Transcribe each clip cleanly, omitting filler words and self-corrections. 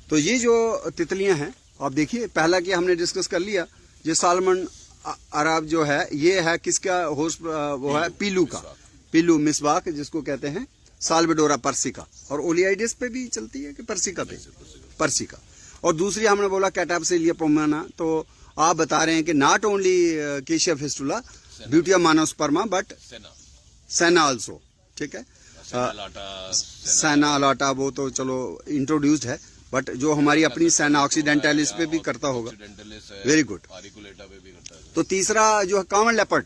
तो ये जो तितलियां हैं आप देखिए, पहला कि हमने डिस्कस कर लिया, ये सालमन अरब जो है ये है किसका होस्ट, वो है पीलू का, पीलू मिसबाक जिसको कहते हैं, साल्वाडोरा पर्सिका, और ओलियाइडिस पे भी चलती है कि पर्सिका पे, पर्सिका। और दूसरी हमने बोला कैटाप्सिलिया पोमाना, तो आप बता रहे हैं कि not only cassia fistula, butea monosperma but senna also, ठीक है। सेना अलाटा वो तो चलो इंट्रोड्यूस्ड है, बट जो हमारी अपनी सेना ऑक्सीडेंटलिस पे भी करता होगा, वेरी गुड। तो तीसरा जो है कॉमन लेपर्ड,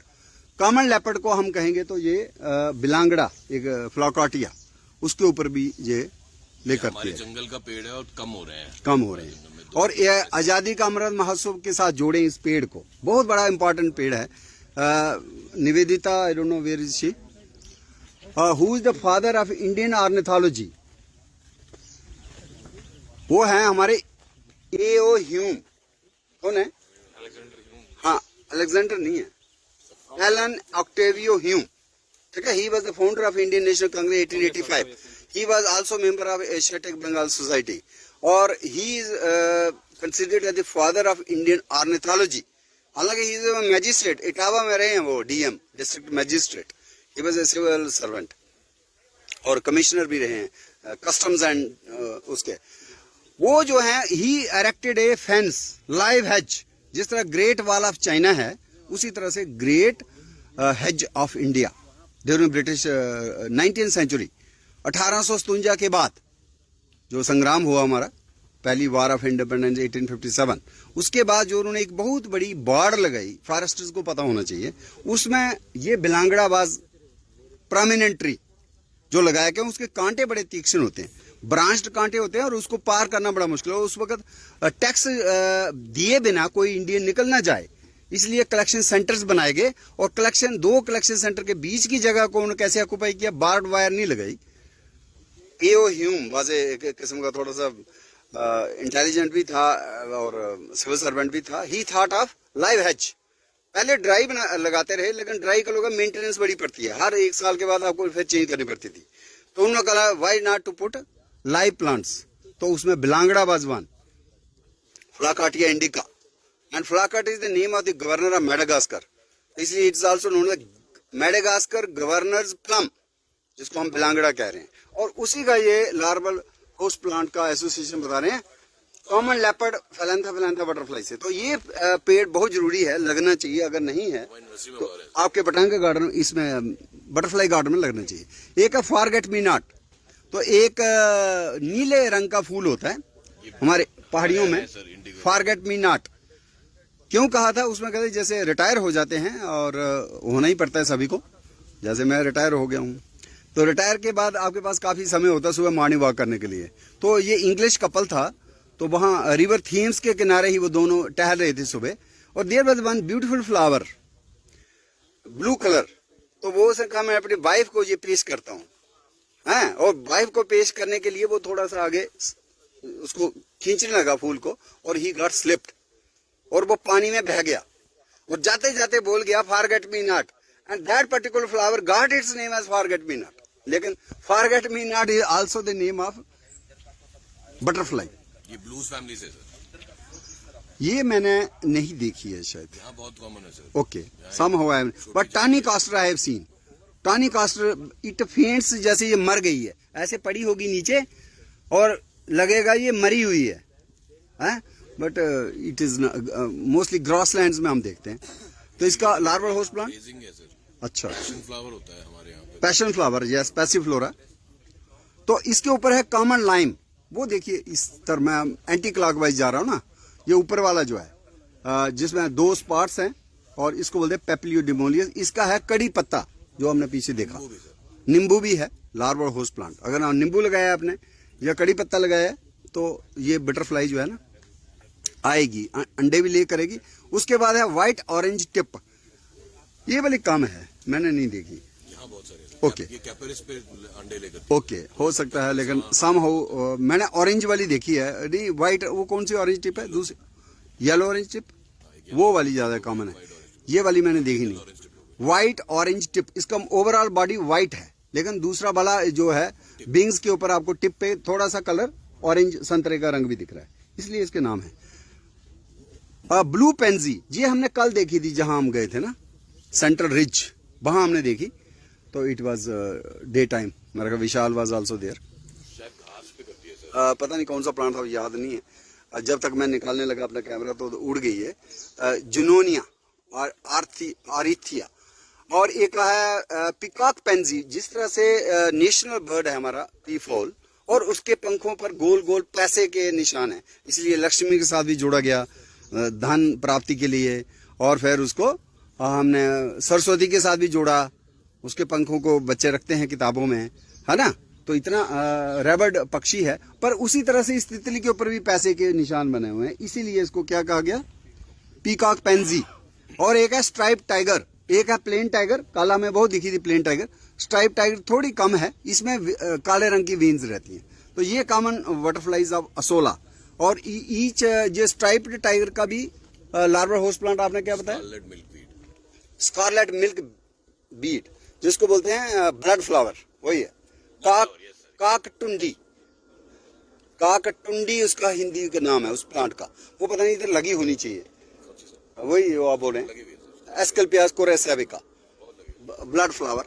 कॉमन लेपर्ड को हम कहेंगे तो ये बिलांगड़ा, एक फ्लॉकाटिया, उसके ऊपर भी ये ले करती है। जंगल का पेड़ है और कम हो रहे हैं, और ये आजादी का अमृत महोत्सव के साथ जोड़े इस पेड़ को, बहुत बड़ा इंपॉर्टेंट पेड़ है। Nivedita, I don't know where is she, who is the father of Indian ornithology, वो है हमारे A.O. ह्यूम। कौन है? हाँ, अलेक्जेंडर नहीं है, एलन ऑक्टेवियो ह्यूम, ठीक है। He was the founder of Indian National Congress 1885। He was also member of Asiatic Bengal society, और he is considered as the father of Indian ornithology. हालांकि he is a magistrate, Etawah में रहे हैं वो, DM, district magistrate. He was a civil servant और commissioner भी रहे हैं कस्टम्स एंड उसके। वो जो है he erected a fence live hedge, जिस तरह ग्रेट वॉल ऑफ चाइना है उसी तरह से great hedge of India during British 19th century. 1857 के बाद जो संग्राम हुआ हमारा, पहली वॉर ऑफ इंडिपेंडेंस 1857, उसके बाद जो उन्होंने एक बहुत बड़ी बाड़ लगाई, फॉरेस्टर्स को पता होना चाहिए, उसमें ये बिलांगड़ाबाज प्रोमिनेंट ट्री जो लगाया गया, उसके कांटे बड़े तीक्ष्ण होते हैं, ब्रांच्ड कांटे होते हैं, और उसको पार करना बड़ा मुश्किल है। उस वक्त टैक्स दिए बिना कोई इंडियन निकल ना जाए, इसलिए कलेक्शन सेंटर्स बनाए गए, और दो कलेक्शन सेंटर के बीच की जगह को उन्होंने कैसे ऑक्यूपाई किया, बार्ड वायर नहीं लगाई। A.O. ह्यूम वाज एक किस्म का थोड़ा सा इंटेलिजेंट भी था और सिविल सर्वेंट भी था। ही थॉट ऑफ लाइव हेज, पहले ड्राई लगाते रहे, लेकिन ड्राई का लोग मेंटेनेंस बड़ी पड़ती है, हर 1 साल के बाद आपको फिर चेंज करनी पड़ती थी। तो उन्होंने कहा why not to put live plants, तो उसमें बिलांगड़ा बाजवान, Flacourtia indica, and Flacourt is the name of the governor of Madagascar, इसलिए it's also known as Madagascar governor's plum, जिसको हम बिलांगड़ा कह रहे हैं। और उसी का ये लार्वल होस्ट प्लांट का एसोसिएशन बता रहे हैं, कॉमन लेपर्ड फेलेंथा बटरफ्लाई से। तो ये पेड़ बहुत जरूरी है, लगना चाहिए, अगर नहीं है तो आपके बटांगा गार्डन, इसमें बटरफ्लाई गार्डन में लगना चाहिए। एक है फॉरगेट मी नॉट, तो एक नीले रंग का फूल होता है हमारे पहाड़ियों में, फॉरगेट मी नॉट। क्यों कहा था? उसमें कहते जैसे रिटायर हो जाते हैं, और होना ही पड़ता है सभी को, जैसे मैं रिटायर हो गया हूँ, तो रिटायर के बाद आपके पास काफी समय होता है सुबह मॉर्निंग वॉक करने के लिए। तो ये इंग्लिश कपल था, तो वहां रिवर थीम्स के किनारे ही वो दोनों टहल रहे थे सुबह, और there was one beautiful flower blue colour. तो वो उसने कहा मैं अपनी वाइफ को ये पेश करता हूँ, हैं, और वाइफ को पेश करने के लिए वो थोड़ा सा आगे उसको खींचने लगा फूल को, और ही गॉट स्लिप्ड, और वो पानी में बह गया, और जाते जाते बोल गया forget me not, and that particular flower got its name as forget me not. लेकिन forget me not is also the name of butterfly. ये ब्लूज फैमिली से सर, ये मैंने नहीं देखी है शायद, यहाँ बहुत कॉमन है सर। ओके, सम हो, but tawny castor I have seen, tawny castor it faints, जैसे ये मर गई है, ऐसे पड़ी होगी नीचे और लगेगा ये मरी हुई है, but it is mostly grasslands में हम देखते हैं। तो इसका लार्वल होस्ट प्लांट है सर। अच्छा, पैशन फ्लावर होता है हमारे यहाँ पे, पैशन फ्लावर, यस, पैसिफ्लोरा। तो इसके ऊपर है कॉमन लाइम, वो देखिए इस तरह, मैं एंटी क्लॉकवाइज जा रहा हूँ ना, ये ऊपर वाला जो है जिसमें 2 स्पॉट्स हैं, और इसको बोलते हैं पेप्लियोडिमोलियस। इसका है कड़ी पत्ता, जो हमने पीछे देखा, नींबू भी है लार्वल होस्ट प्लांट। अगर नींबू लगाया आपने या कड़ी पत्ता लगाया तो ये बटरफ्लाई जो है ना आएगी, अंडे भी ले करेगी। उसके बाद है व्हाइट ऑरेंज टिप, ये वाली कम है, मैंने नहीं देखी, यहाँ बहुत सारे। ओके, ये कैपरिस पे अंडे लेकर, ओके, हो सकता है, लेकिन सम हो, मैंने ऑरेंज वाली देखी है। नहीं, व्हाइट, वो कौन सी ऑरेंज टिप है? दूसरी येलो ऑरेंज टिप, वो वाली ज्यादा कॉमन है, ये वाली मैंने देखी नहीं। व्हाइट ऑरेंज टिप, इसका ओवरऑल बॉडी व्हाइट है, लेकिन दूसरा वाला जो है विंग्स के ऊपर आपको टिप पे थोड़ा सा कलर ऑरेंज संतरे का रंग भी दिख रहा है, इसलिए इसके नाम है। ब्लू पेंजी, ये हमने कल देखी थी जहां हम गए थे ना, सेंट्रल रिज, वहां हमने देखी, तो इट वाज डे टाइम। मेरा विशाल वाज आल्सो देयर। शायद घास पे करती है सर। पता नहीं कौन सा प्लांट था, याद नहीं है। जब तक मैं निकालने लगा अपना कैमरा तो उड़ गई है। जुनोनिया और आरिथिया, और एक है पिकॉक पेंजी। जिस तरह से नेशनल बर्ड है हमारा पीफॉल, और उसके पंखों पर गोल गोल पैसे के निशान है, इसलिए लक्ष्मी के साथ भी जोड़ा गया, धन प्राप्ति के लिए। और फिर उसको हमने सरस्वती के साथ भी जोड़ा, उसके पंखों को बच्चे रखते हैं किताबों में, है ना। तो इतना रेबर्ड पक्षी है, पर उसी तरह से इस तितली के ऊपर भी पैसे के निशान बने हुए हैं, इसीलिए इसको क्या कहा गया, पीकॉक पेंजी। और एक है स्ट्राइप टाइगर, एक है प्लेन टाइगर। काला में बहुत दिखी थी प्लेन टाइगर, स्ट्राइप टाइगर थोड़ी कम है, इसमें काले रंग की वीन्स रहती हैं। तो ये कॉमन बटरफ्लाइज ऑफ असोला। और ईच जो स्ट्राइप्ड टाइगर का भी लार्वा होस्ट प्लांट आपने क्या बताया, scarlet milkweed. Scarlet milkweed, जिसको बोलते हैं ब्लड फ्लावर, वही है। काकटुंडी, काकटुंडी उसका हिंदी का नाम है उस प्लांट का। वो पता नहीं इधर लगी होनी चाहिए, वही वो आप बोल रहे हैं, एस्कल्पियास कोरेसेविका, ब्लड फ्लावर।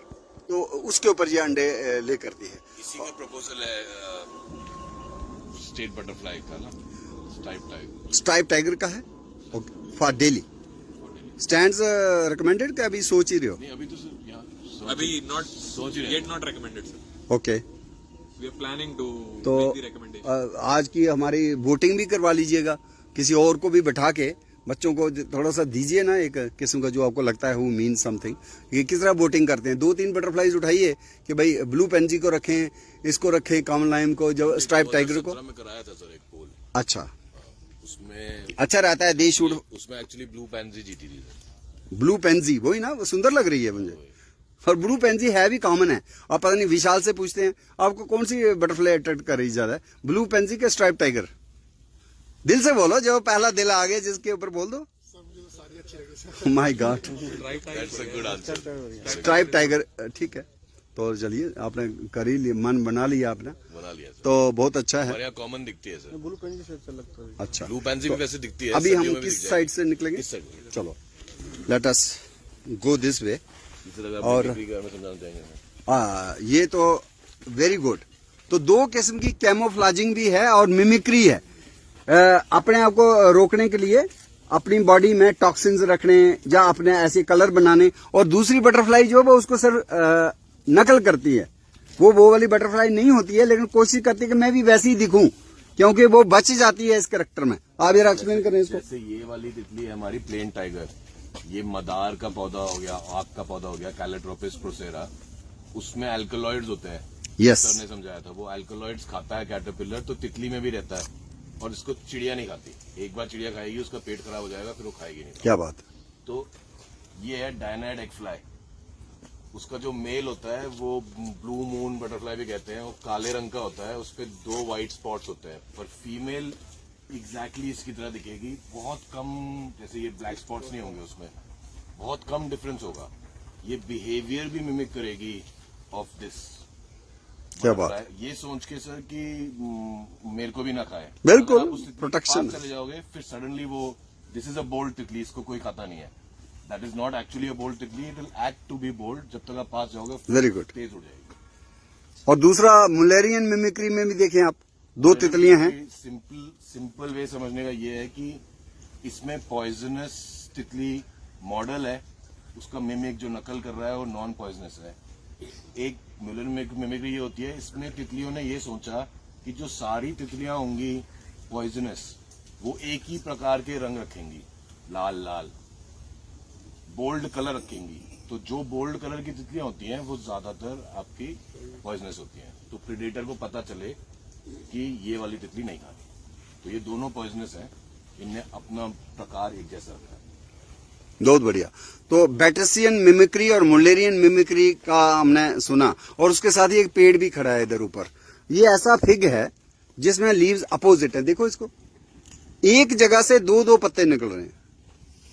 तो उसके ऊपर ये अंडे ले करती है। इसी का प्रपोजल है स्टेट बटरफ्लाई का ना, स्ट्राइप टाइगर। स्ट्राइप टाइगर का है फॉर डेली स्टैंड्स रिकमेंडेड, क्या अभी सोच ही रहे हो? नहीं अभी तो सर यहाँ अभी not सोच ही रहे yet not recommended sir. Okay. We are planning to तो make the recommendation. आज की हमारी वोटिंग भी करवा लीजिएगा, किसी और को भी बैठा के बच्चों को थोड़ा सा दीजिए ना, एक किस्म का जो आपको लगता है वो मीन समथिंग। ये किस तरह वोटिंग करते हैं, 2-3 बटरफ्लाइज उठाइए कि भाई ब्लू पेंजी को रखें, इसको रखें, कॉमन लाइम को, जो स्ट्राइप टाइगर को। 2017 में कराया था सर एक पोल, अच्छा, उसमें अच्छा रहता है देश उड़। उसमें एक्चुअली ब्लू पेंजी जीती थी सर। ब्लू पेंजी वही ना, वो सुंदर लग रही है मुझे, और ब्लू पेंजी है भी कॉमन है। और पता नहीं विशाल से पूछते हैं आपको कौन सी बटरफ्लाई अट्रैक्ट कर रही ज्यादा है, ब्लू पेंजी के स्ट्राइप टाइगर? दिल से बोलो, जो पहला दिल आ गया जिसके ऊपर बोल दो। My God, that's a good answer. Stripe tiger, ठीक है। तो चलिए, आपने कर ही लिया, मन बना लिया आपने, बना लिया सर। तो बहुत अच्छा है। हमारे यहाँ कॉमन दिखती है सर। ब्लू पेंजी से अच्छा लगता है। अच्छा, ब्लू पेंजी भी वैसे दिखती है। अभी सर्दियों हम में भी किस दिख साइड जाएगी। से निकलेंगे? इस साइड। चलो, let us go this way. और- और समझाना चाहेंगे। ये तो वेरी गुड। तो 2 किस्म की कैमोफ्लाजिंग भी है और मिमिक्री है। अपने आप को रोकने के लिए अपनी बॉडी में टॉक्सिन्स रखने या अपने ऐसे कलर बनाने, और दूसरी बटरफ्लाई जो है वो उसको सर नकल करती है। वो वाली बटरफ्लाई नहीं होती है, लेकिन कोशिश करती है कि मैं भी वैसे ही दिखूं, क्योंकि वो बच जाती है इस कैरेक्टर में। आप यार एक्सप्लेन करें इसको। जैसे ये वाली तितली है हमारी प्लेन टाइगर, ये मदार का पौधा हो गया, आक का पौधा हो गया, कैलेट्रोपिस प्रोसेरा, उसमें अल्कलॉइड्स होते हैं। Yes. सर ने समझाया था, वो अल्कलॉइड्स खाता है कैटरपिलर, तो तितली में भी रहता है, और इसको चिड़िया नहीं खाती। एक बार चिड़िया खाएगी उसका पेट खराब हो जाएगा, फिर वो खाएगी नहीं। क्या बात है। तो ये है डायनाइड एग फ्लाई। उसका जो मेल होता है वो ब्लू मून बटरफ्लाई भी कहते हैं, वो काले रंग का होता है, उस पे 2 व्हाइट स्पॉट्स होते हैं, पर फीमेल एग्जैक्टली इसकी तरह दिखेगी, बहुत कम, जैसे ये ब्लैक स्पॉट्स नहीं होंगे उसमें, बहुत कम डिफरेंस होगा। ये बिहेवियर भी मिमिक करेगी ऑफ दिस। क्या बात। ये सोच के सर कि मेरे को भी ना खाए, बिल्कुल, अगर आप उस तितली के protection पास चले जाओगे, फिर सडनली वो दिस इज अ बोल्ड तितली, इसको कोई खाता नहीं है, that is not actually a bold तितली, it will act to be bold. जब तक आप पास जाओगे वेरी गुड। तेज उड़ जाएगी। और दूसरा मुलेरियन मिमिक्री में भी देखें आप, 2 तितलियां हैं। सिंपल वे समझने का ये है कि इसमें पॉइजनस तितली मॉडल है, उसका मिमिक जो नकल कर रहा है वो नॉन पॉइजनस है। एक मिमिक्री ये होती है, इसमें तितलियों ने ये सोचा कि जो सारी तितलियां होंगी पॉइजनस, वो एक ही प्रकार के रंग रखेंगी, लाल लाल बोल्ड कलर रखेंगी। तो जो बोल्ड कलर की तितलियां होती हैं वो ज्यादातर आपकी पॉइजनस होती हैं, तो प्रेडेटर को पता चले कि ये वाली तितली नहीं खाती, तो ये दोनों पॉइजनस हैं, इनने अपना प्रकार एक जैसा रखा है। बहुत बढ़िया। तो बैटसियन मिमिक्री और मुलेरियन मिमिक्री का हमने सुना, और उसके साथ ही एक पेड़ भी खड़ा है इधर ऊपर। ये ऐसा फिग है जिसमें लीव्स अपोजिट है, देखो इसको, एक जगह से 2-2 पत्ते निकल रहे हैं।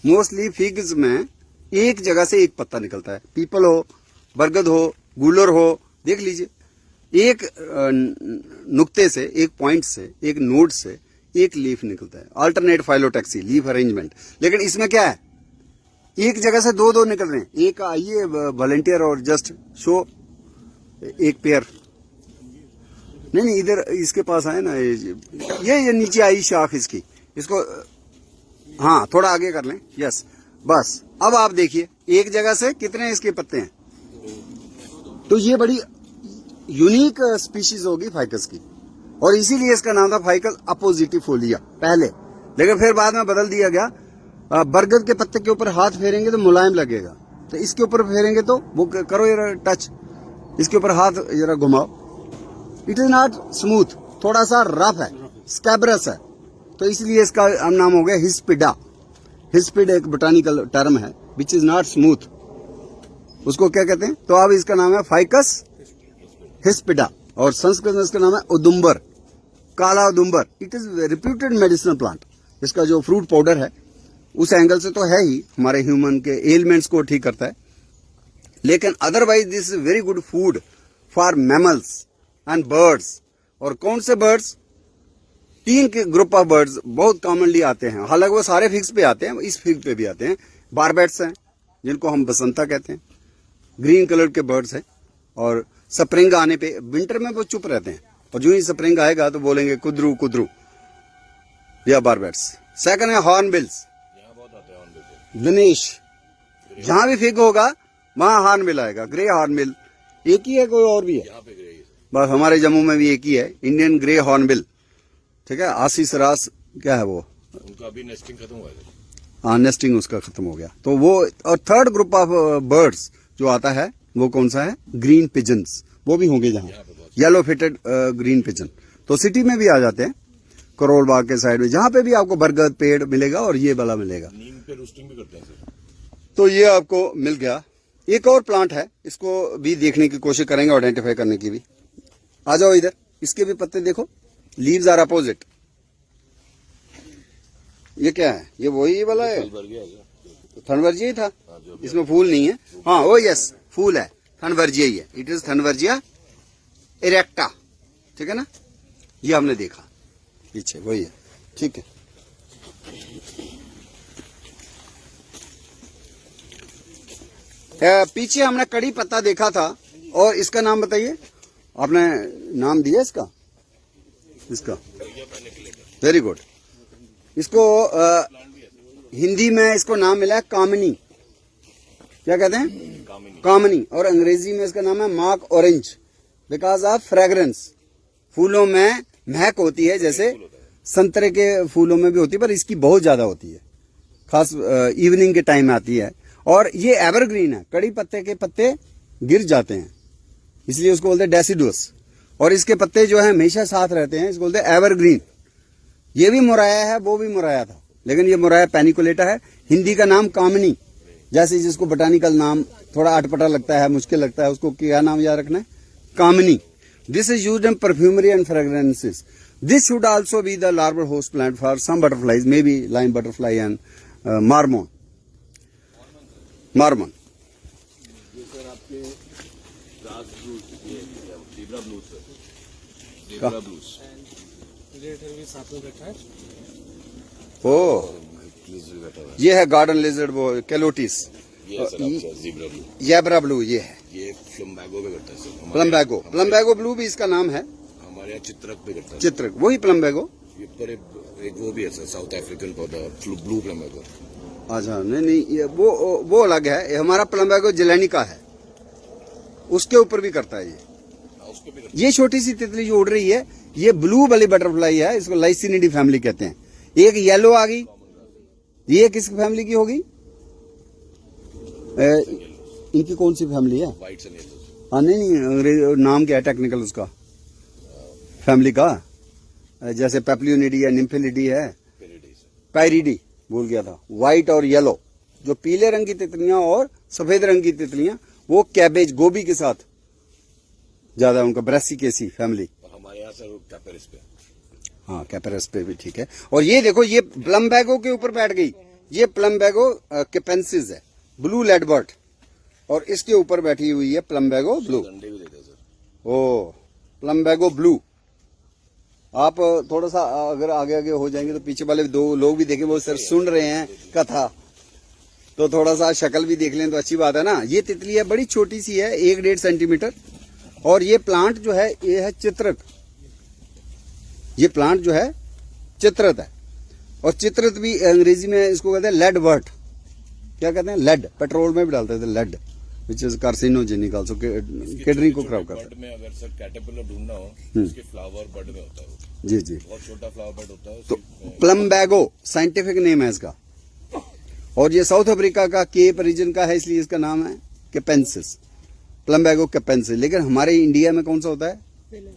मोस्टली फिग्स में एक जगह से एक पत्ता निकलता है, पीपल हो, बरगद हो, गूलर हो, देख लीजिए। एक नुक्ते से, एक पॉइंट से, एक नोड से एक लीफ निकलता है, अल्टरनेट फाइलोटैक्सी, लीफ अरेंजमेंट। लेकिन इसमें क्या है, एक जगह से दो दो निकल रहे हैं। एक आइए वॉलंटियर और जस्ट शो एक पेयर। नहीं इधर इसके पास आए ना, ये नीचे आई शाख इसकी, इसको हाँ थोड़ा आगे कर लें, यस बस। अब आप देखिए एक जगह से कितने इसके पत्ते हैं। तो ये बड़ी यूनिक स्पीशीज होगी फाइकस की, और इसीलिए इसका नाम था फाइकस अपोजिटिफोलिया पहले, लेकिन फिर बाद में बदल दिया गया। बरगद के पत्ते के ऊपर हाथ फेरेंगे तो मुलायम लगेगा, तो इसके ऊपर फेरेंगे तो वो करो जरा टच, इसके ऊपर हाथ जरा घुमाओ, इट इज नॉट स्मूथ, थोड़ा सा रफ है, स्कैब्रस है, तो इसलिए इसका नाम हो गया हिस्पिडा। हिस्पिड एक बोटानिकल टर्म है विच इज नॉट स्मूथ, उसको क्या कहते हैं? तो अब इसका नाम है फाइकस हिस्पिडा, और संस्कृत में इसका नाम है उदुम्बर, काला उदुम्बर। It is reputed medicinal plant. इसका जो फ्रूट पाउडर है उस एंगल से तो है ही, हमारे ह्यूमन के एलिमेंट्स को ठीक करता है, लेकिन otherwise this is very good food for mammals and birds. और कौन से बर्ड्स? 3 के ग्रुप ऑफ बर्ड्स बहुत कॉमनली आते हैं, हालांकि वो सारे फिग्स पे आते हैं, इस फिग पे भी आते हैं। बारबैट्स हैं जिनको हम बसंता कहते हैं, ग्रीन कलर के बर्ड्स हैं, और स्प्रिंग आने पे विंटर में वो चुप रहते हैं, और जो ही स्प्रिंग आएगा तो बोलेंगे कुदरू कुदरू, या बारबैट्स। सेकंड है हॉर्नबिल्स, दिनेश, जहां भी फिग होगा वहां हॉर्नबिल आएगा, ग्रे हॉर्नबिल। एक ही है, कोई और भी है? बस हमारे जम्मू में भी एक ही है, इंडियन ग्रे हॉर्नबिल, ठीक है। आशीष रास क्या है वो, उनका अभी नेस्टिंग खत्म हुआ है। हाँ नेस्टिंग उसका खत्म हो गया, तो वो। और थर्ड ग्रुप ऑफ बर्ड्स जो आता है वो कौन सा है? ग्रीन पिजन्स, वो भी होंगे जहाँ, येलो फिटेड ग्रीन पिजन। तो सिटी में भी आ जाते हैं, करोल बाग के साइड में, जहां पे भी आपको बरगद पेड़ मिलेगा और ये वाला मिलेगा। नीम पे रोस्टिंग भी करते हैं सर। तो ये आपको मिल गया। एक और प्लांट है, इसको भी देखने की कोशिश करेंगे, आइडेंटिफाई करने की भी। आ जाओ इधर, इसके भी पत्ते देखो, लीव्स आर अपोजिट। ये क्या है? ये वही वाला है, थनवर्जिया ही था, इसमें फूल नहीं है। हाँ ओ यस, फूल है, थनवर्जिया ही है, इट इज थनवर्जिया इरेक्टा, ठीक है ना। ये हमने देखा पीछे, वही है, ठीक है। पीछे हमने कड़ी पत्ता देखा था, और इसका नाम बताइए, आपने नाम दिया इसका वेरी गुड। इसको हिंदी में इसको नाम मिला है कामनी, क्या कहते हैं? कामनी। और अंग्रेजी में इसका नाम है mark orange, because of fragrance. फूलों में महक होती है, जैसे संतरे के फूलों में भी होती है, पर इसकी बहुत ज्यादा होती है, खास इवनिंग के टाइम में आती है। और ये एवरग्रीन है, कड़ी पत्ते के पत्ते गिर जाते हैं, इसलिए उसको बोलते हैं डेसिडुअस। और इसके पत्ते जो है हमेशा साथ रहते हैं, इसको बोलते हैं एवरग्रीन। ये भी मुराया है, वो भी मुराया था, लेकिन ये मुराया पैनिकुलेटा है। हिंदी का नाम कामनी, जैसे जिसको बोटानिकल नाम थोड़ा अटपटा लगता है, मुश्किल लगता है, उसको क्या नाम याद रखना है? कामनी। This is used in perfumery and fragrances. This should also be the larval host plant for some butterflies, may be lime butterfly and mormon. Sir आपके zebra blues sir, zebra blues साथ में बैठा है। ओ ये है गार्डन लिजर्ड, वो कैलोटिस, ये sir आपका ज़ीब्रा ब्लू, ज़ेब्रा ब्लू ये है। ये फ्लम्बैगो पे करता है सर। प्लम्बैगो ब्लू भी इसका नाम है, हमारे यहाँ चित्रक पे करता है। चित्रक, वही प्लम्बैगो। ये पर एक वो भी है सर, साउथ अफ्रीकन पौधा, ब्लू फ्लम्बैगो। अच्छा नहीं, ये वो अलग है, ये हमारा प्लम्बैगो जेलेनिका है, उसके ऊपर भी करता है ये। उसको भी ये छोटी सी तितली जो उड़ रही है, ये ब्लू वाली बटरफ्लाई है, इसको लाइसिनिडी फैमिली कहते हैं। एक येलो आ गई, ये किस फैमिली की होगी? इनकी कौन सी फैमिली है? White and yellow. हाँ नहीं, नाम क्या है टेक्निकल उसका फैमिली का? जैसे पेप्लियोनिडी है, निम्फेलिडी है, पैरिडी, भूल गया था। व्हाइट और येलो, जो पीले रंग की तितलियां और सफेद रंग की तितलियां, वो कैबेज, गोभी के साथ ज्यादा उनका, ब्रेसिकेसी फैमिली। हमारे यहाँ सर कैपेरिस पे। हाँ कैपेरस पे भी ठीक है। और ये देखो, ये प्लम्बैगो के ऊपर बैठ गई, ये प्लम्बैगो कैपेंसिस है, ब्लू लेडबर्ट, और इसके ऊपर बैठी हुई है प्लम्बैगो ब्लू। अंडे भी देते हैं सर। ओ प्लम्बैगो ब्लू। आप थोड़ा सा अगर आगे आगे हो जाएंगे तो पीछे वाले दो लोग भी देखें, वो सर सुन रहे हैं कथा, तो थोड़ा सा शक्ल भी देख लें तो अच्छी बात है ना। ये तितली है, बड़ी छोटी सी है, 1-1.5 सेंटीमीटर। और ये प्लांट जो है ये है चित्रक। ये प्लांट जो है चित्रत है, और चित्रत भी अंग्रेजी में इसको कहते हैं लेड वर्ट। क्या कहते हैं? लेड। पेट्रोल में भी डालते थे lead, which is carcinogenic also, kidney को खराब करता है। बर्ड में अगर सर कैटरपिलर ढूंढना हो उसके फ्लावर बर्ड में होता है वो। जी जी। बहुत छोटा फ्लावर बर्ड होता है। तो प्लम्बैगो साइंटिफिक नेम है इसका, और ये साउथ अफ्रीका का केप रीजन का है, इसलिए इसका नाम है कैपेंसिस, प्लम्बैगो कैपेंसिस। लेकिन हमारे इंडिया में कौन सा होता है?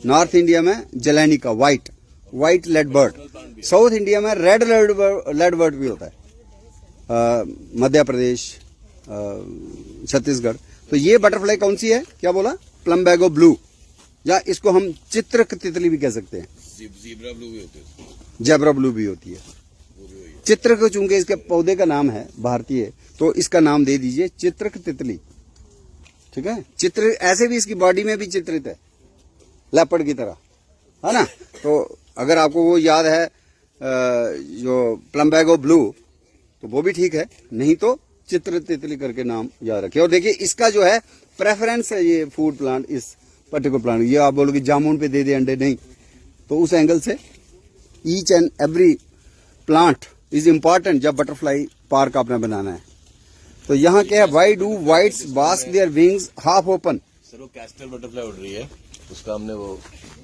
नॉर्थ इंडिया में जलैनिका, white leadwort. South India में रेड लेड बर्ड भी होता है, मध्य प्रदेश, छत्तीसगढ़। तो ये बटरफ्लाई कौन सी है? क्या बोला? प्लम्बैगो ब्लू, या इसको हम चित्रक तितली भी कह सकते हैं। ज़ीब्रा ब्लू भी होते हैं, जैब्रा ब्लू भी होती है। चित्रक चूंकि इसके पौधे का नाम है भारतीय, तो इसका नाम दे दीजिए चित्रक तितली, ठीक है। चित्र ऐसे भी इसकी बॉडी में भी चित्रित है, लेपर्ड की तरह, है ना। तो अगर आपको वो याद है जो प्लम्बैगो ब्लू, तो वो भी ठीक है, नहीं तो चित्र तितली करके नाम याद रखिए। और देखिए इसका जो है प्रेफरेंस है ये फूड प्लांट, इस पर्टिकुलर प्लांट। ये आप बोलोगे जामुन पे दे दे अंडे, नहीं। तो उस एंगल से each and every plant is important जब बटरफ्लाई पार्क आपने बनाना है। तो यहाँ क्या है? Why do whites bask their wings half open. Sir वो कैस्टर बटरफ्लाई उड़ रही है, उसका हमने वो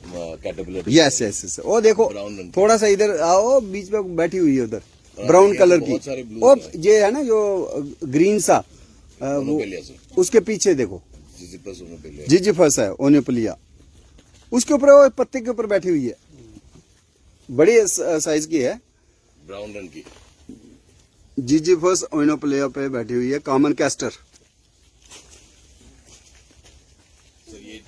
कैटरपिलर। यस। वो देखो ब्राउन रंग की। थोड़ा सा इधर आओ, बीच में बैठी हुई है उधर, ब्राउन कलर की। बहुत सारे blue और ये है ना जो ग्रीन सा, वो ओनोपेलिया सर, उसके पीछे देखो जिजिपस ओनोपेलिया। जिजिफस है, ओनियोप्लिया, उसके ऊपर वो पत्ते के ऊपर बैठी हुई है, बड़ी साइज की है, ब्राउन रंग की। जिजिफस ओनियोप्लिया पे बैठी हुई है, कॉमन कैस्टर। सर ये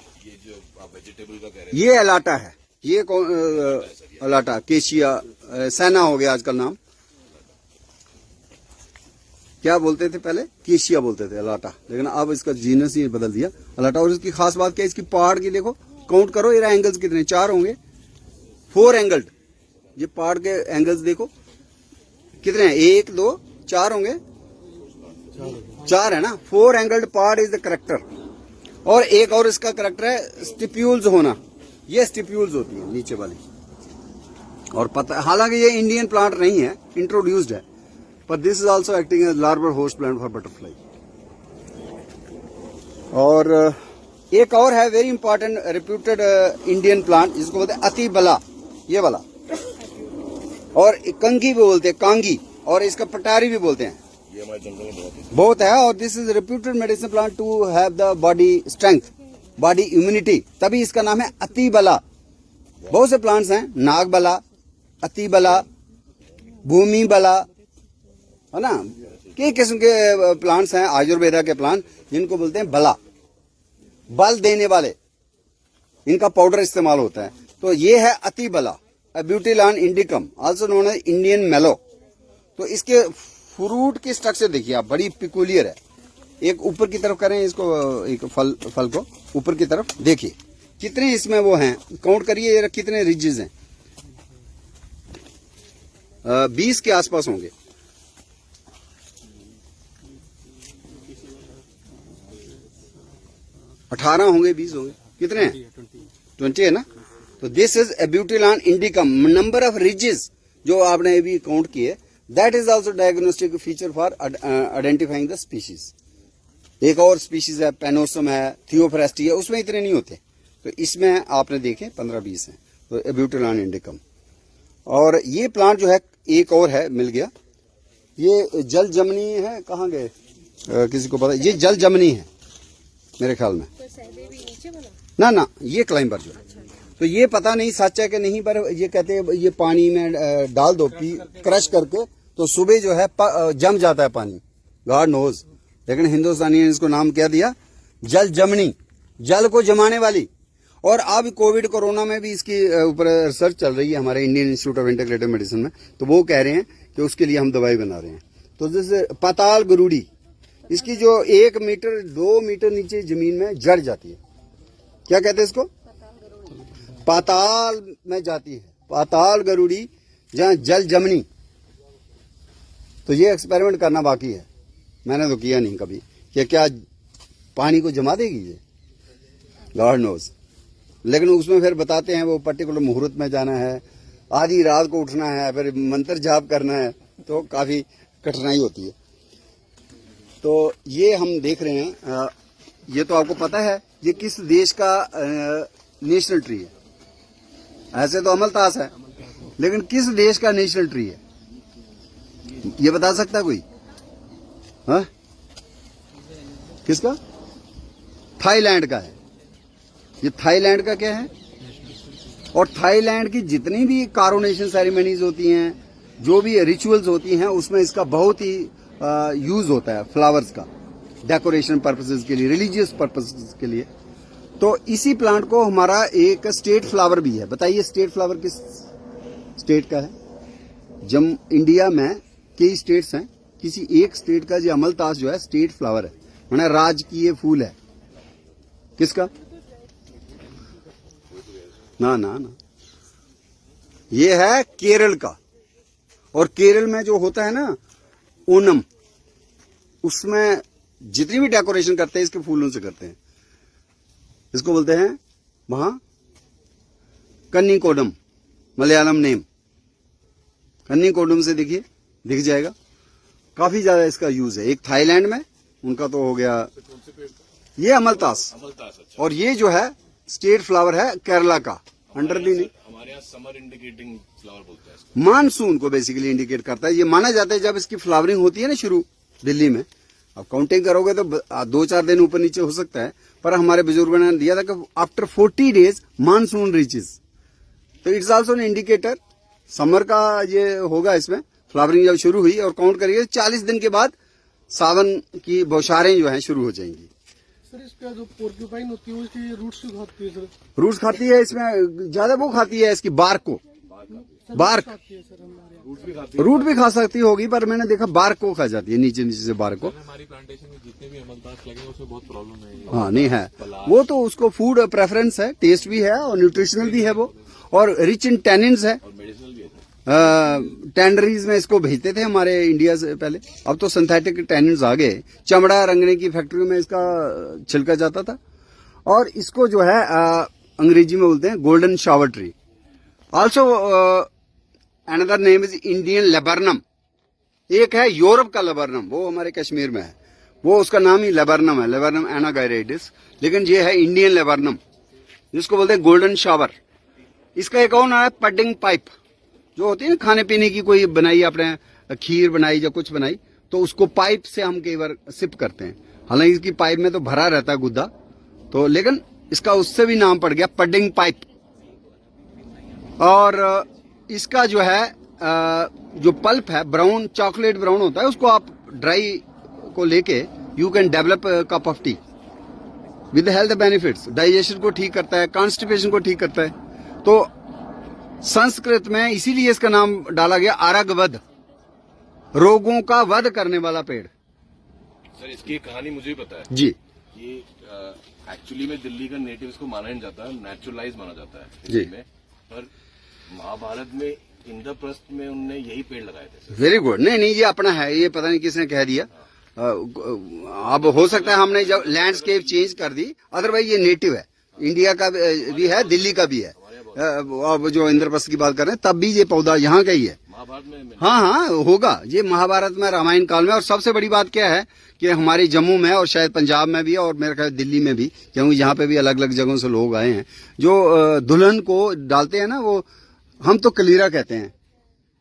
जो आप वेजिटेबल का कह रहे हैं, ये अलाटा है, ये कौन अलाटा, केशिया, सैना हो गया आजकल नाम। क्या बोलते थे पहले? केशिया बोलते थे, अलाटा, लेकिन अब इसका जीनस ही बदल दिया अलाटा। और इसकी खास बात क्या है? इसकी पहाड़ की देखो, काउंट करो ये एंगल्स कितने, 4 होंगे, 4 एंगल्ड। ये पहाड़ के एंगल्स देखो कितने हैं, 1 2 4 होंगे, 4 है ना। 4 एंगल्ड पहाड़ इज द करेक्टर। और एक और इसका करेक्टर है स्टिप्यूल्स होना, ये स्टिप्यूल्स होती है नीचे वाली। और पता, हालांकि ये इंडियन प्लांट नहीं है, इंट्रोड्यूस्ड है, पर this is also acting as larval host plant for butterfly. और एक और है very important reputed Indian plant, जिसको बोलते हैं अतिबला, ये वाला, और कंगी भी बोलते हैं, कांगी, और इसका पटारी भी बोलते हैं। ये हमारे जंगल में बहुत है। और this is reputed medicine plant to have the body strength, body immunity, तभी इसका नाम है अतिबला। बहुत से प्लांट्स हैं, नागबला, अतिबला, भूमि बला, है ना। कई किस्म के प्लांट्स हैं आयुर्वेदा के प्लांट, जिनको बोलते हैं बला, बल देने वाले, इनका पाउडर इस्तेमाल होता है। तो ये है अतिबला, ब्यूटीलान इंडिकम, आल्सो नोन एज इंडियन मेलो। तो इसके फ्रूट की स्ट्रक्चर देखिए आप, बड़ी पिकुलियर है। एक ऊपर की तरफ करें इसको, एक फल को ऊपर की तरफ देखिए, कितने इसमें वो हैं, काउंट करिए कितने रिजेस हैं। 20 के आसपास होंगे। अठारह होंगे, 20 होंगे, कितने हैं? 20 है ना। तो this is abutilon indicum. Number of ridges जो आपने अभी काउंट किए, that is also diagnostic feature for identifying the species. एक और स्पीशीज है, पेनोसम है, थियोफ्रेस्टी है, उसमें इतने नहीं होते। तो इसमें आपने देखे 15-20 हैं। तो एब्यूटिलान इंडिकम। और ये प्लांट जो है एक और है, मिल गया, ये जल जमनी है। कहाँ गए? किसी को पता? ये जल जमनी है मेरे ख्याल में। ना ये क्लाइंबर जो है, तो ये पता नहीं सच है कि नहीं, पर ये कहते हैं ये पानी में डाल दो, क्रश करके, तो सुबह जो है जम जाता है पानी, गॉड नोज। लेकिन हिंदुस्तानी ने इसको नाम क्या दिया? जल जमनी, जल को जमाने वाली। और अब कोविड कोरोना में भी इसकी ऊपर रिसर्च चल रही है हमारे Indian institute of integrative medicine में। तो वो कह रहे हैं कि उसके लिए हम दवाई बना रहे हैं। तो जैसे पाताल गरुड़ी, इसकी जो 1 मीटर 2 मीटर नीचे जमीन में जड़ जाती है, क्या कहते हैं इसको? पाताल में जाती है, पाताल गरुड़ी, जहाँ जल जमनी। तो ये एक्सपेरिमेंट करना बाकी है, मैंने तो किया नहीं कभी कि क्या पानी को जमा देगी ये, गॉड नोज। लेकिन उसमें फिर बताते हैं वो पर्टिकुलर मुहूर्त में जाना है, आधी रात को उठना है, फिर मंत्र जाप करना है, तो काफी कठिनाई होती है। तो ये हम देख रहे हैं, ये तो आपको पता है ये किस देश का नेशनल ट्री है। ऐसे तो अमलतास है, लेकिन किस देश का नेशनल ट्री है ये बता सकता है कोई? हाँ, किसका? थाईलैंड का है। ये थाईलैंड का क्या है? और थाईलैंड की जितनी भी कारोनेशन सेरेमनीज होती हैं, जो भी रिचुअल्स होती हैं, उसमें इसका बहुत ही यूज होता है, फ्लावर्स का, डेकोरेशन पर्पसेस के लिए, रिलीजियस पर्पसेस के लिए। तो इसी प्लांट को हमारा एक स्टेट फ्लावर भी है। बताइए स्टेट फ्लावर किस स्टेट का है? जब इंडिया में कई स्टेट्स हैं, किसी एक स्टेट का जो अमलतास जो है स्टेट फ्लावर है, माना राजकीय फूल है। किसका? ना ना ना, ये है केरल का। और केरल में जो होता है ना ओनम, उसमें जितनी भी डेकोरेशन करते हैं इसके फूलों से करते हैं। इसको बोलते हैं वहां कन्नीकोडम, मलयालम नेम। कन्नीकोडम से देखिए, दिख जाएगा। काफी ज्यादा इसका यूज है। एक थाईलैंड में, उनका तो हो गया ये अमलतास, अच्छा। और ये जो है स्टेट फ्लावर है केरला का। अंडरली नहीं, हमारे यहाँ समर इंडिकेटिंग फ्लावर बोलते हैं इसको। मानसून को बेसिकली इंडिकेट करता है। ये माना जाता है जब इसकी फ्लावरिंग होती है ना शुरू दिल्ली में, अब काउंटिंग करोगे तो 2-4 दिन ऊपर नीचे हो सकता है, पर हमारे बुजुर्गों ने दिया था कि आफ्टर 40 डेज मानसून रीचेस, तो it's also an indicator. Summer का ये होगा, इसमें फ्लावरिंग जब शुरू हुई, और काउंट करिए 40 दिन के बाद सावन की बौछारें जो हैं शुरू हो जाएंगी। सर इसका जो पोर्क्यूपाइन होती है उसकी रूट्स भी खाती है सर? रूट्स खाती है, इसमें ज्यादा वो खाती है इसकी बार्क को, बार्क। खाती है सर हमारे यहाँ। रूट भी खा सकती होगी, पर मैंने देखा बार्क को खा जाती है, नीचे नीचे से बार्क को। हमारी प्लांटेशन में जितने भी अमलतास लगे हैं उसमें बहुत प्रॉब्लम है। हाँ नहीं है, वो तो उसको फूड प्रेफरेंस है, टेस्ट भी है और न्यूट्रिशनल भी है वो, और रिच इन टैनिन्स है। मेडिसिनल भी है। टैंडरीज में इसको भेजते थे हमारे इंडिया से पहले, अब तो सिंथेटिक टैनिन्स आ गए। चमड़ा रंगने की फैक्ट्रियों में इसका छिलका जाता था। और इसको जो है अंग्रेजी में बोलते हैं golden shower tree. Also another name is Indian laburnum. एक है यूरोप का लेबरनम, वो हमारे कश्मीर में है, वो उसका नाम ही लेबरनम है, लेबरनम एनागायराइडिस। लेकिन ये है इंडियन लेबरनम, जिसको बोलते हैं गोल्डन शावर। इसका एक और नाम है पडिंग पाइप। जो होती है ना खाने पीने की, कोई बनाई आपने खीर बनाई या कुछ बनाई, तो उसको पाइप से हम कई बार सिप करते हैं। हालांकि इसकी पाइप में तो भरा रहता है गुद्दा, तो लेकिन इसका उससे भी नाम पड़ गया पडिंग पाइप। और इसका जो है जो पल्प है ब्राउन, चॉकलेट ब्राउन होता है, उसको आप ड्राई को लेके you can develop cup of T with health benefits. Digestion को ठीक करता है, कॉन्स्टिपेशन को ठीक करता है। तो संस्कृत में इसीलिए इसका नाम डाला गया आरगवध, रोगों का वध करने वाला पेड़। सर इसकी एक कहानी मुझे भी पता है जी। ये एक्चुअली में दिल्ली का नेटिव इसको माना नहीं जाता, नेचुरलाइज माना जाता है जी। दिल्ली में। पर महाभारत में इंद्रप्रस्थ में उनने यही पेड़ लगाए थे। Very good. नहीं नहीं, ये अपना है, ये पता नहीं किसने कह दिया। अब हो सकता है हमने जब लैंडस्केप चेंज कर दी, अदरवाइज ये नेटिव है, इंडिया का भी है, दिल्ली का भी है। अब जो इंद्रप्रस्थ की बात कर रहे हैं, तब भी ये पौधा यहाँ का ही है। महाभारत में हाँ हाँ होगा, ये महाभारत में, रामायण काल में। और सबसे बड़ी बात क्या है कि हमारे जम्मू में और शायद पंजाब में भी, और मेरे ख्याल दिल्ली में भी, क्योंकि यहाँ पे भी अलग अलग जगहों से लोग आए हैं, जो दुल्हन को डालते हैं ना, वो हम तो कलीरा कहते हैं,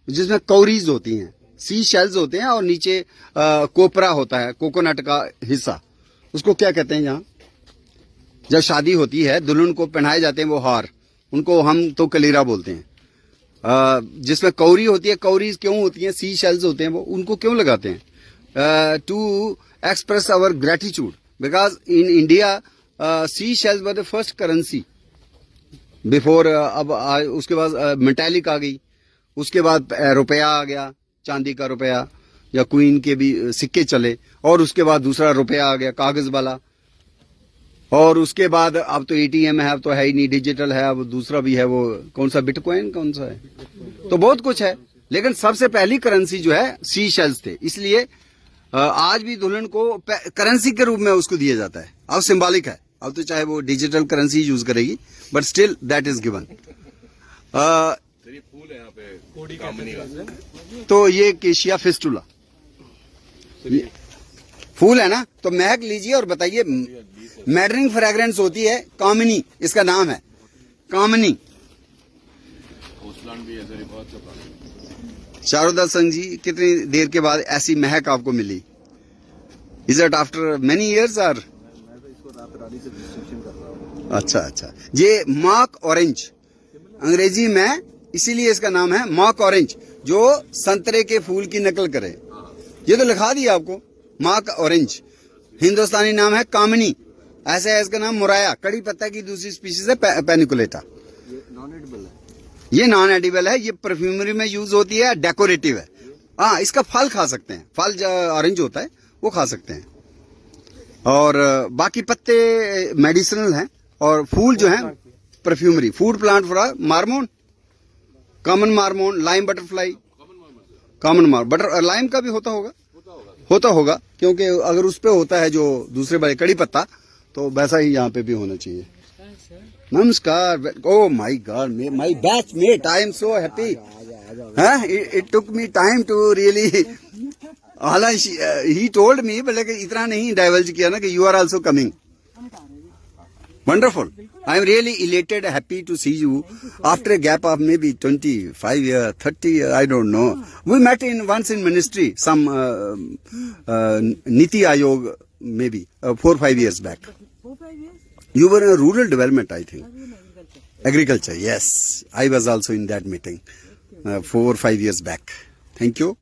जिसमें कौरीज होती हैं, सी शेल्स होते हैं, और नीचे कोपरा होता है, कोकोनट का हिस्सा। उसको क्या कहते हैं? यहाँ जब शादी होती है दुल्हन को पहनाए जाते हैं वो हार, उनको हम तो कलीरा बोलते हैं। जिसमें कौरी होती है, कौरी क्यों होती है? सी शेल्स होते हैं वो, उनको क्यों लगाते हैं? To express our gratitude, because in India sea shells were the first currency before. अब उसके बाद मेटालिक आ गई, उसके बाद रुपया आ गया, चांदी का रुपया, या क्वीन के भी सिक्के चले, और उसके बाद दूसरा रुपया आ गया कागज वाला। और उसके बाद अब तो एटीएम है, अब तो है ही नहीं, डिजिटल है, अब दूसरा भी है, वो कौन सा बिटकॉइन कौन सा है, तो बहुत कुछ है। लेकिन सबसे पहली करेंसी जो है सी शेल्स थे, इसलिए आज भी दुल्हन को करेंसी के रूप में उसको दिया जाता है। अब सिंबॉलिक है, अब तो चाहे वो डिजिटल करेंसी यूज करेगी, but still that is given. ये फूल है यहाँ पे कामनी का। तो ये केशिया फिस्टुला फूल है ना, तो महक लीजिए और बताइए। मैडरिंग फ्रेग्रेंस होती है कामिनी, इसका नाम है कामिनी। भी है सर, बहुत सा प्लांट। चारुदत्त सिंह जी, कितनी देर के बाद ऐसी महक आपको मिली? Is it after many years और? अच्छा अच्छा, ये मार्क ऑरेंज अंग्रेजी में, इसीलिए इसका नाम है मार्क ऑरेंज, जो संतरे के फूल की नकल करे। ये तो लिखा दिया आपको, मार्क ऑरेंज। हिंदुस्तानी नाम है कामिनी, ऐसे है इसका नाम मुराया। कड़ी पत्ता की दूसरी स्पीशीज है पेनिकुलेटा। ये नॉन एडिबल है, ये परफ्यूमरी में यूज होती है, डेकोरेटिव है। हाँ, इसका फल खा सकते हैं, फल जो ऑरेंज होता है वो खा सकते हैं, और बाकी पत्ते मेडिसिनल हैं, और फूल जो है perfumery. Food plant for mormon, common mormon, lime butterfly, common मार बटर लाइम का भी होता होगा, क्योंकि अगर उस पे होता है जो दूसरे वाले कड़ी पत्ता, तो वैसा ही यहाँ पे भी होना चाहिए। नमस्कार। Oh my God, my batchmate, I am so happy. It took me time to really, हालांकि ही टोल्ड मी, बट इतना नहीं डाइवर्ज किया ना कि you are also coming. Wonderful. I am really elated, happy to see you after a gap of maybe 25 years, 30 years, I don't know. We met once in ministry, some Niti Ayog, maybe 4-5 years back. 4-5 years? You were in rural development, I think. Agriculture. Agriculture, yes. I was also in that meeting 4-5 years back. Thank you.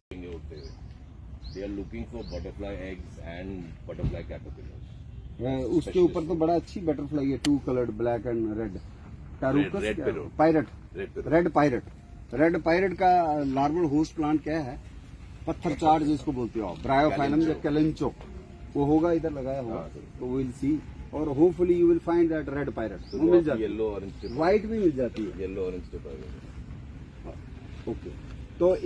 They are looking for butterfly eggs and butterfly caterpillars. उसके ऊपर तो बड़ा अच्छी butterfly है, 2 coloured, black and red. Red parrot. Pirate, Red parrot. Red pirate का larval host plant क्या है? पत्थर चाट जिसको बोलते हो, ब्रायोफाइलम या कैलेंचो, वो होगा, इधर लगाया होगा, तो विल सी। और hopefully you will find that red pirate, वो मिल जाती है। येलो ऑरेंज, व्हाइट भी मिल जाती है। Yellow orange. ओके, तो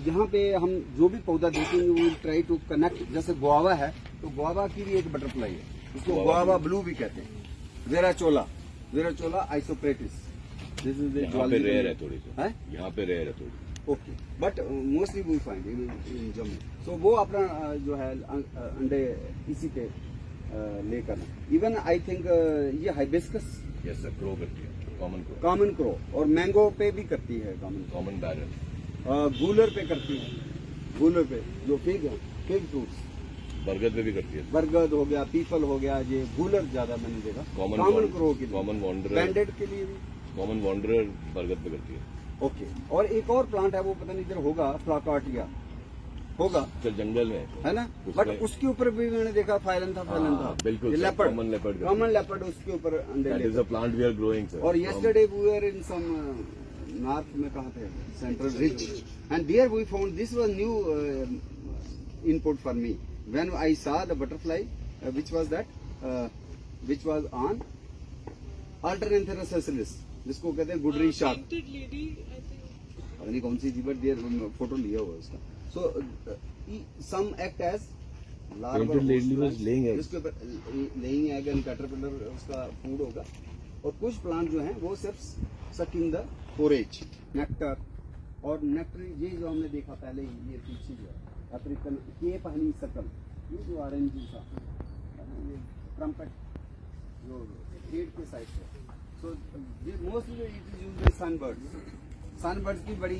यहाँ पे हम जो भी पौधा देखेंगे वो विल ट्राई टू कनेक्ट। जैसे गुआवा है, तो गुआवा की भी एक बटरफ्लाई है, उसको गुआवा ब्लू भी कहते हैं। वेराचोला आइसोप्रेटिस, दिस इज यहाँ पे रेयर है थोड़ी सी, है। यहाँ पे रेयर है थोड़ी। Okay, but mostly we find in Jammu. So वो अपना जो है अंडे इसी पे लेकर, इवन आई थिंक ये हाइबिस्कस, यस सर, ग्रो करती है, कॉमन क्रो, और मैंगो पे भी करती है, कॉमन बैरल, गूलर पे करती है, गूलर पे जो फिग है, फिग फ्रूट्स, बरगद पे भी करती है। बरगद हो गया, पीपल हो गया, ये गूलर ज्यादा मैंने देखा। कॉमन क्रो के लिए, कॉमन वॉन्डरर, बैंडेड के लिए भी, कॉमन वॉन्डरर बरगद पे करती है। ओके। और एक और प्लांट है, वो पता नहीं इधर होगा, फ्लाकार्टिया होगा, चल जंगल में है ना, बट उसके ऊपर भी मैंने देखा फाइलन था। बिल्कुल, कॉमन लेपर्ड, लेपर्ड, उसके ऊपर अंडे that is a plant we are growing sir. और yesterday we were in some north में, कहाँ थे, central ridge, and there we found, this was new input for me when I saw the butterfly, which was that, which was on alternanthera sessilis, जिसको कहते हैं गुडरी shark, पता नहीं कौन सी थी, बट देयर फोटो लिया हुआ उसका। So some act as Painted lady was laying eggs. जिसके ऊपर लेइंग एग एंड कैटरपिलर उसका फूड होगा। और कुछ प्लांट जो हैं वो सिर्फ सकिंग द फोरेज, नेक्टर, और नेक्टर ये जो हमने देखा पहले ही, ये पीछे जो है अफ्रीकन के पहली सकल, ये जो ऑरेंज सा ये ट्रम्पेट जो हेड के साइड पे, so mostly it is used by sunbirds की बड़ी